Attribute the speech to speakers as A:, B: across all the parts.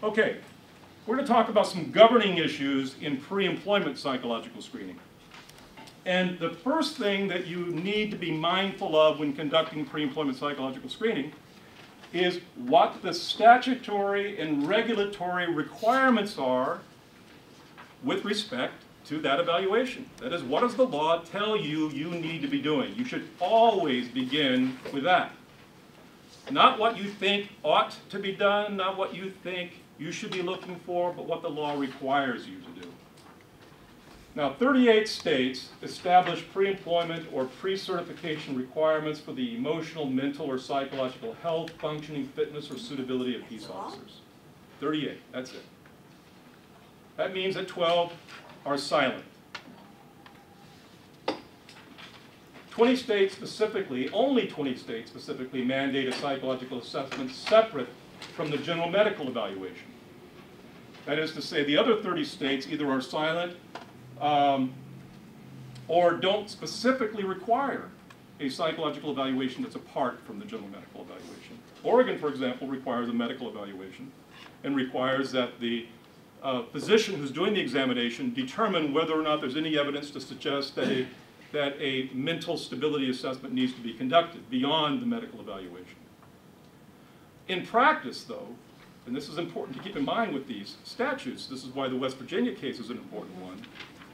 A: Okay, we're going to talk about some governing issues in pre-employment psychological screening. And the first thing that you need to be mindful of when conducting pre-employment psychological screening is what the statutory and regulatory requirements are with respect to that evaluation. That is, what does the law tell you you need to be doing? You should always begin with that. Not what you think ought to be done, not what you think you should be looking for, but what the law requires you to do. Now, 38 states establish pre-employment or pre-certification requirements for the emotional, mental, or psychological health, functioning, fitness, or suitability of peace officers. 38, that's it. That means that 12 are silent. 20 states specifically, only 20 states specifically, mandate a psychological assessment separate from the general medical evaluation. That is to say, the other 30 states either are silent or don't specifically require a psychological evaluation that's apart from the general medical evaluation. Oregon, for example, requires a medical evaluation and requires that the physician who's doing the examination determine whether or not there's any evidence to suggest that a mental stability assessment needs to be conducted beyond the medical evaluation. In practice, though, and this is important to keep in mind with these statutes, this is why the West Virginia case is an important one,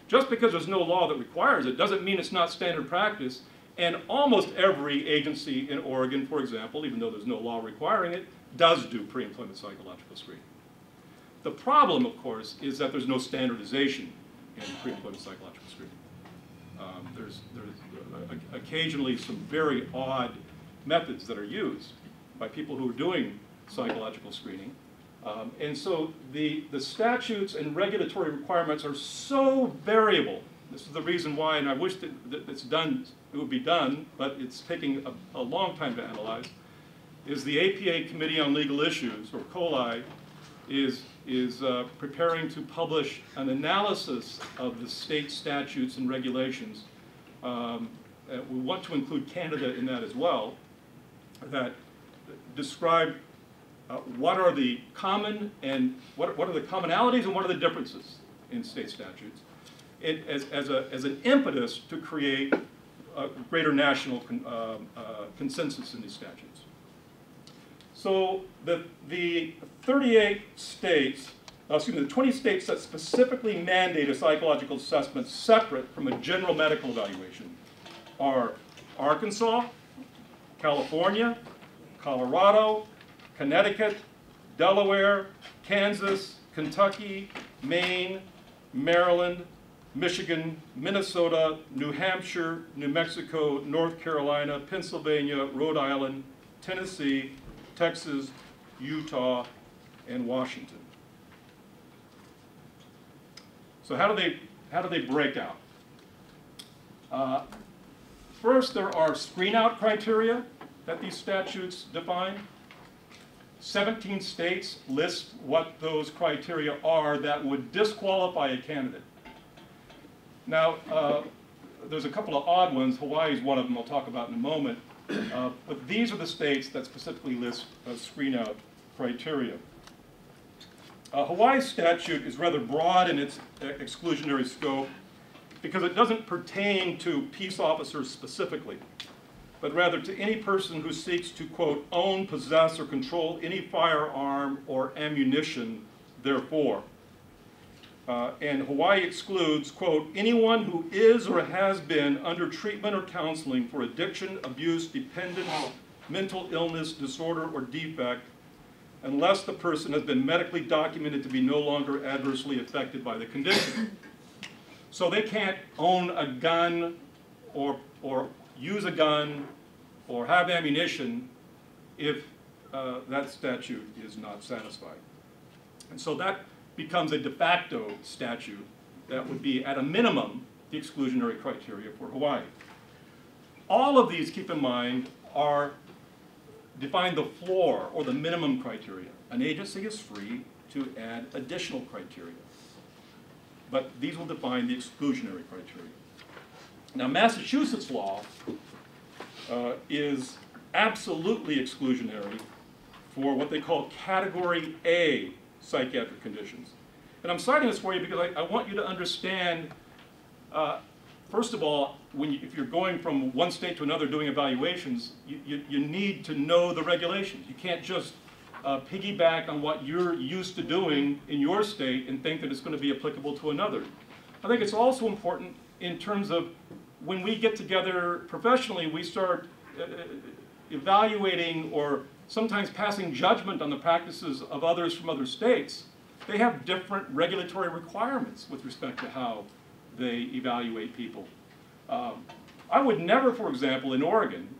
A: just because there's no law that requires it doesn't mean it's not standard practice, and almost every agency in Oregon, for example, even though there's no law requiring it, does do pre-employment psychological screening. The problem, of course, is that there's no standardization in pre-employment psychological screening. There's occasionally some very odd methods that are used by people who are doing psychological screening. And so the statutes and regulatory requirements are so variable. This is the reason why, and I wish that it would be done, but it's taking a long time to analyze, is the APA Committee on Legal Issues, or COLI, is preparing to publish an analysis of the state statutes and regulations. We want to include Canada in that as well, that describe what are the common and what are the commonalities and what are the differences in state statutes, as an impetus to create a greater national consensus in these statutes. So the 38 states, the 20 states that specifically mandate a psychological assessment separate from a general medical evaluation are Arkansas, California, Colorado, Connecticut, Delaware, Kansas, Kentucky, Maine, Maryland, Michigan, Minnesota, New Hampshire, New Mexico, North Carolina, Pennsylvania, Rhode Island, Tennessee, Texas, Utah, and Washington. So how do they break out? First, there are screen-out criteria that these statutes define. 17 states list what those criteria are that would disqualify a candidate. Now, there's a couple of odd ones. Hawaii is one of them I'll talk about in a moment. But these are the states that specifically list screen-out criteria. Hawaii's statute is rather broad in its exclusionary scope because it doesn't pertain to peace officers specifically, but rather to any person who seeks to, quote, own, possess, or control any firearm or ammunition therefore. And Hawaii excludes, quote, anyone who is or has been under treatment or counseling for addiction, abuse, dependence, mental illness, disorder, or defect, unless the person has been medically documented to be no longer adversely affected by the condition. So they can't own a gun or use a gun or have ammunition if that statute is not satisfied. And so that becomes a de facto statute that would be, at a minimum, the exclusionary criteria for Hawaii. All of these, keep in mind, define the floor or the minimum criteria. An agency is free to add additional criteria, but these will define the exclusionary criteria. Now, Massachusetts law is absolutely exclusionary for what they call Category A psychiatric conditions. And I'm citing this for you because I want you to understand, first of all, if you're going from one state to another doing evaluations, you need to know the regulations. You can't just piggyback on what you're used to doing in your state and think that it's going to be applicable to another. I think it's also important in terms of when we get together professionally, we start evaluating or sometimes passing judgment on the practices of others from other states. They have different regulatory requirements with respect to how they evaluate people. I would never, for example, in Oregon,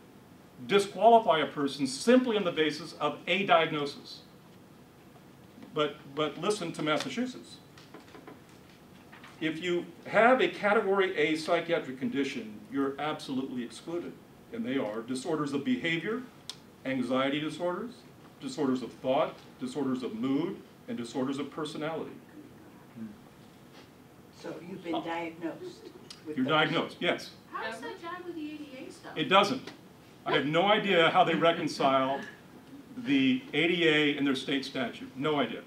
A: disqualify a person simply on the basis of a diagnosis. But listen to Massachusetts. If you have a category A psychiatric condition, you're absolutely excluded. And they are disorders of behavior, anxiety disorders, disorders of thought, disorders of mood, and disorders of personality.
B: So you've been diagnosed with
A: You're
B: those.
A: diagnosed, yes.
C: How does that jive with the ADA stuff?
A: It doesn't. I have no idea how they reconcile the ADA and their state statute. No idea.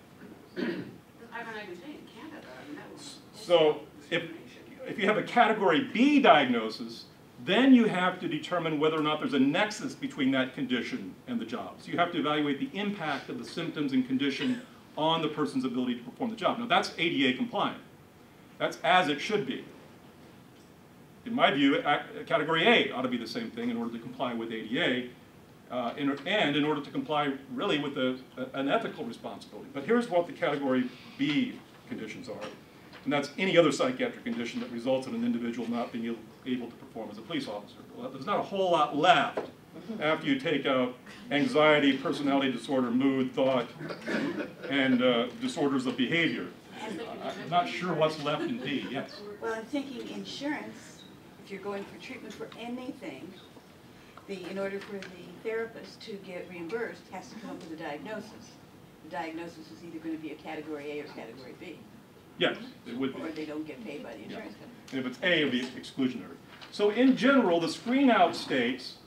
C: I mean, I can say in Canada, I mean, that was.
A: So if you have a category B diagnosis, then you have to determine whether or not there's a nexus between that condition and the job. So you have to evaluate the impact of the symptoms and condition on the person's ability to perform the job. Now that's ADA compliant. That's as it should be. In my view, category A ought to be the same thing in order to comply with ADA and in order to comply really with an ethical responsibility. But here's what the category B conditions are. And that's any other psychiatric condition that results in an individual not being able to perform as a police officer. Well, there's not a whole lot left after you take out anxiety, personality disorder, mood, thought, and disorders of behavior. I'm not sure what's left in D, yes.
B: Well, I'm thinking insurance, if you're going for treatment for anything, in order for the therapist to get reimbursed, has to come up with a diagnosis. The diagnosis is either going to be a category A or category B.
A: Yes, it would be.
B: Or they don't get paid by the insurance company.
A: And if it's A, it would be exclusionary. So in general, the screen-out states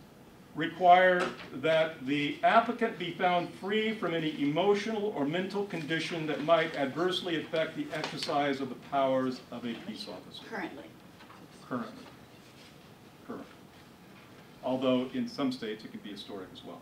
A: require that the applicant be found free from any emotional or mental condition that might adversely affect the exercise of the powers of a peace officer.
B: Currently.
A: Currently. Although in some states it can be historic as well.